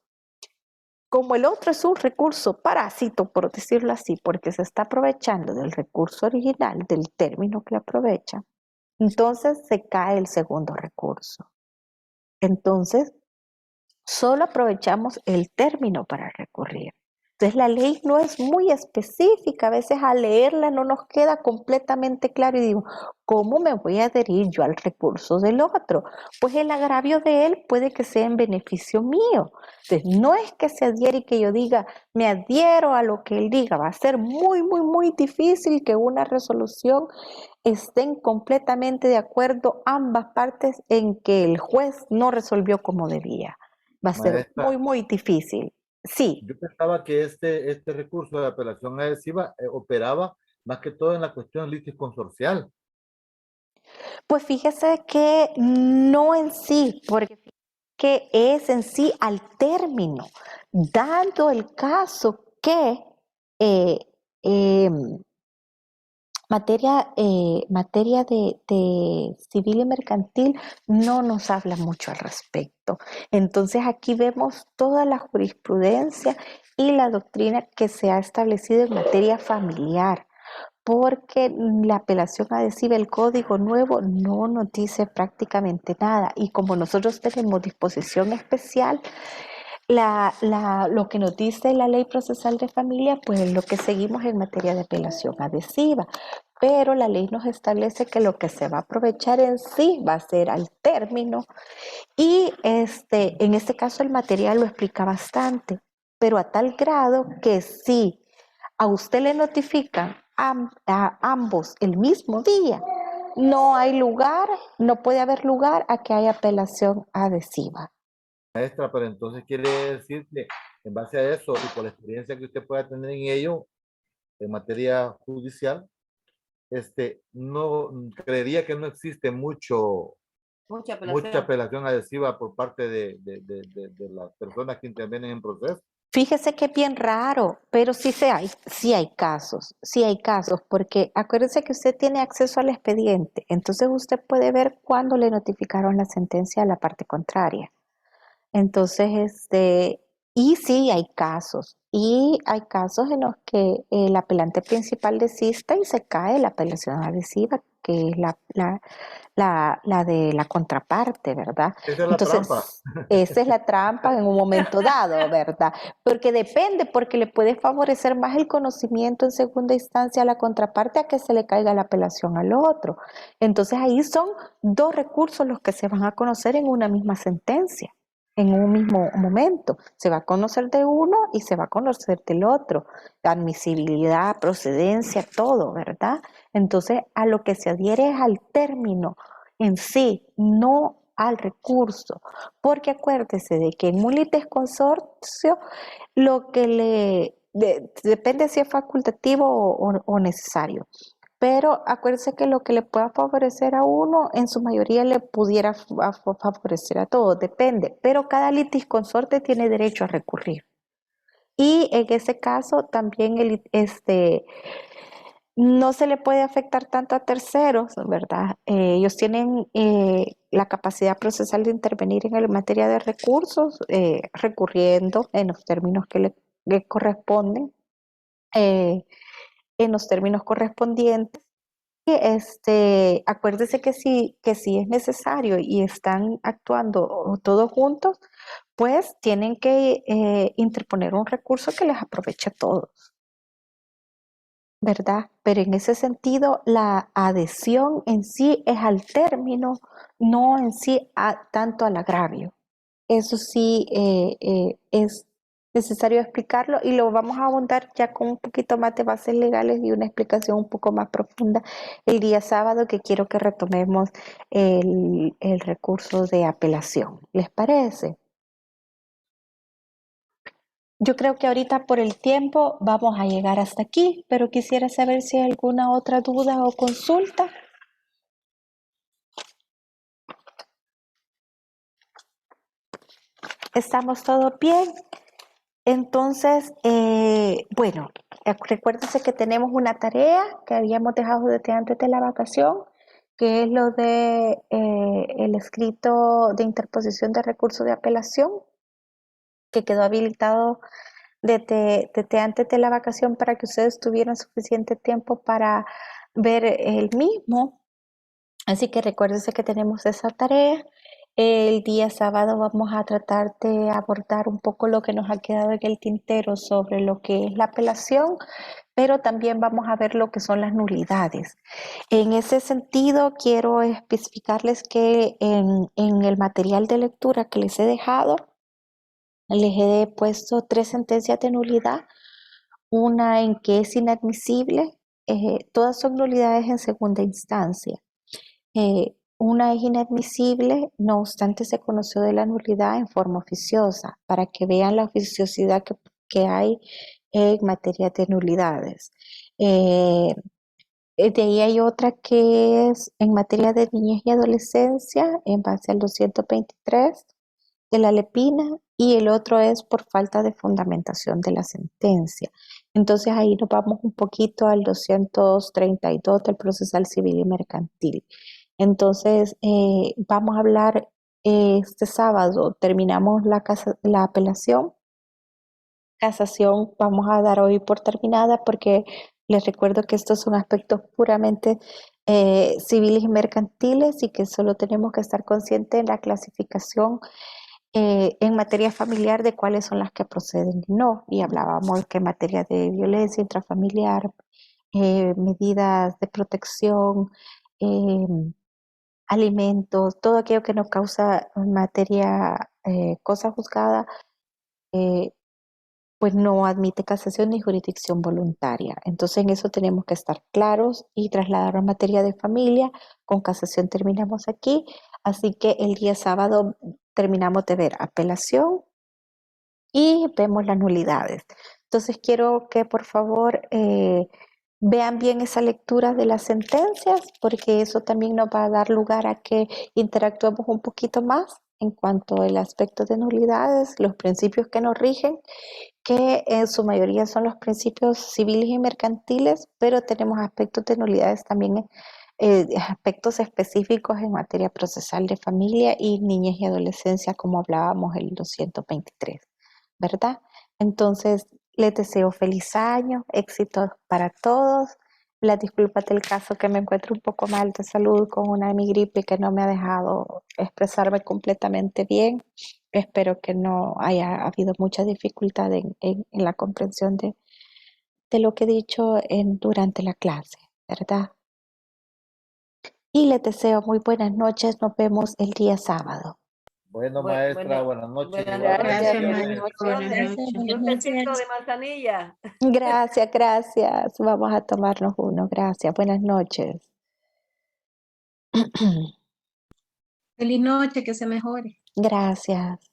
Como el otro es un recurso parásito, por decirlo así, porque se está aprovechando del recurso original, del término que aprovecha, entonces se cae el segundo recurso. Entonces, solo aprovechamos el término para recurrir. Entonces, la ley no es muy específica, a veces al leerla no nos queda completamente claro y digo, ¿cómo me voy a adherir yo al recurso del otro? Pues el agravio de él puede que sea en beneficio mío. Entonces, no es que se adhiere y que yo diga, me adhiero a lo que él diga, va a ser muy, muy, muy difícil que una resolución estén completamente de acuerdo ambas partes en que el juez no resolvió como debía. Va a ser muy, Maestra, muy difícil. Sí, Yo pensaba que este recurso de apelación adhesiva operaba más que todo en la cuestión litis consorcial. pues fíjese que no en sí, porque que es en sí al término, dando el caso que eh, em, materia de civil y mercantil no nos habla mucho al respecto. Entonces aquí vemos toda la jurisprudencia y la doctrina que se ha establecido en materia familiar, porque la apelación adhesiva, el código nuevo, no nos dice prácticamente nada. Y como nosotros tenemos disposición especial, lo que nos dice la ley procesal de familia, pues es lo que seguimos en materia de apelación adhesiva. Pero la ley nos establece que lo que se va a aprovechar en sí va a ser al término y en este caso el material lo explica bastante, pero a tal grado que si a usted le notifican a ambos el mismo día, no hay lugar, no puede haber lugar a que haya apelación adhesiva. Maestra, pero entonces quiere decir que en base a eso y por la experiencia que usted pueda tener en ello, en materia judicial, no creería que no existe Mucha mucha apelación. apelación adhesiva por parte de las personas que intervienen en proceso. Fíjese que es bien raro, pero sí hay casos, porque acuérdese que usted tiene acceso al expediente, entonces usted puede ver cuándo le notificaron la sentencia a la parte contraria. Entonces, y sí y hay casos en los que el apelante principal desista y se cae la apelación adhesiva, que es la de la contraparte, ¿verdad? Esa es la trampa. Entonces, esa es la trampa en un momento dado, ¿verdad? Porque depende, porque le puede favorecer más el conocimiento en segunda instancia a la contraparte a que se le caiga la apelación al otro. Entonces, ahí son dos recursos los que se van a conocer en una misma sentencia en un mismo momento. Se va a conocer de uno y se va a conocer del otro. La admisibilidad, procedencia, todo, ¿verdad? Entonces, a lo que se adhiere es al término en sí, no al recurso. Porque acuérdese de que en un litis consorcio lo que depende si es facultativo o necesario. Pero acuérdese que lo que le pueda favorecer a uno, en su mayoría le pudiera favorecer a todos, depende. Pero cada litisconsorte tiene derecho a recurrir. Y en ese caso también no se le puede afectar tanto a terceros, ¿verdad? Ellos tienen la capacidad procesal de intervenir en la materia de recursos, recurriendo en los términos que le corresponden, eh, en los términos correspondientes. Acuérdese que si es necesario y están actuando todos juntos, pues tienen que interponer un recurso que les aproveche a todos, ¿verdad? Pero en ese sentido, la adhesión en sí es al término, no en sí tanto al agravio. Eso sí es necesario explicarlo y lo vamos a abundar ya con un poquito más de bases legales y una explicación un poco más profunda el día sábado, que quiero que retomemos el recurso de apelación. ¿Les parece? Yo creo que ahorita por el tiempo vamos a llegar hasta aquí, pero quisiera saber si hay alguna otra duda o consulta. ¿Estamos todos bien? Entonces, bueno, recuérdense que tenemos una tarea que habíamos dejado desde antes de la vacación, que es lo de el escrito de interposición de recurso de apelación, que quedó habilitado desde antes de la vacación para que ustedes tuvieran suficiente tiempo para ver el mismo. Así que recuérdense que tenemos esa tarea. El día sábado vamos a tratar de abordar un poco lo que nos ha quedado en el tintero sobre lo que es la apelación, pero también vamos a ver lo que son las nulidades. En ese sentido, quiero especificarles que en el material de lectura que les he dejado, les he puesto 3 sentencias de nulidad, una en que es inadmisible, todas son nulidades en segunda instancia. una es inadmisible, no obstante se conoció de la nulidad en forma oficiosa, para que vean la oficiosidad que hay en materia de nulidades. De ahí hay otra que es en materia de niñez y adolescencia, en base al 223 de la Lepina, y el otro es por falta de fundamentación de la sentencia. Entonces ahí nos vamos un poquito al 232 del procesal civil y mercantil. Entonces vamos a hablar este sábado, terminamos la apelación. Casación vamos a dar hoy por terminada porque les recuerdo que estos son aspectos puramente civiles y mercantiles y que solo tenemos que estar conscientes en la clasificación en materia familiar de cuáles son las que proceden y no. Y hablábamos que en materia de violencia intrafamiliar, medidas de protección, alimentos, todo aquello que nos causa en materia cosa juzgada, pues no admite casación ni jurisdicción voluntaria. Entonces en eso tenemos que estar claros y trasladar a materia de familia. Con casación terminamos aquí, así que el día sábado terminamos de ver apelación y vemos las nulidades. Entonces quiero que por favor vean bien esa lectura de las sentencias, porque eso también nos va a dar lugar a que interactuemos un poquito más en cuanto al aspecto de nulidades, los principios que nos rigen, que en su mayoría son los principios civiles y mercantiles, pero tenemos aspectos de nulidades también, aspectos específicos en materia procesal de familia y niñez y adolescencia, como hablábamos el 223, ¿verdad? Entonces, les deseo feliz año, éxitos para todos. Las disculpas del caso que me encuentro un poco mal de salud con una gripe que no me ha dejado expresarme completamente bien. Espero que no haya habido mucha dificultad en la comprensión de lo que he dicho durante la clase, ¿verdad? Y les deseo muy buenas noches. Nos vemos el día sábado. Bueno, maestra, buenas noches. Buenas igual, Gracias, noches, maestra. Buenas bendiciones. noches. Y un tecito de manzanilla. Gracias, gracias. Vamos a tomarnos uno. Gracias. Buenas noches. Feliz noche, que se mejore. Gracias.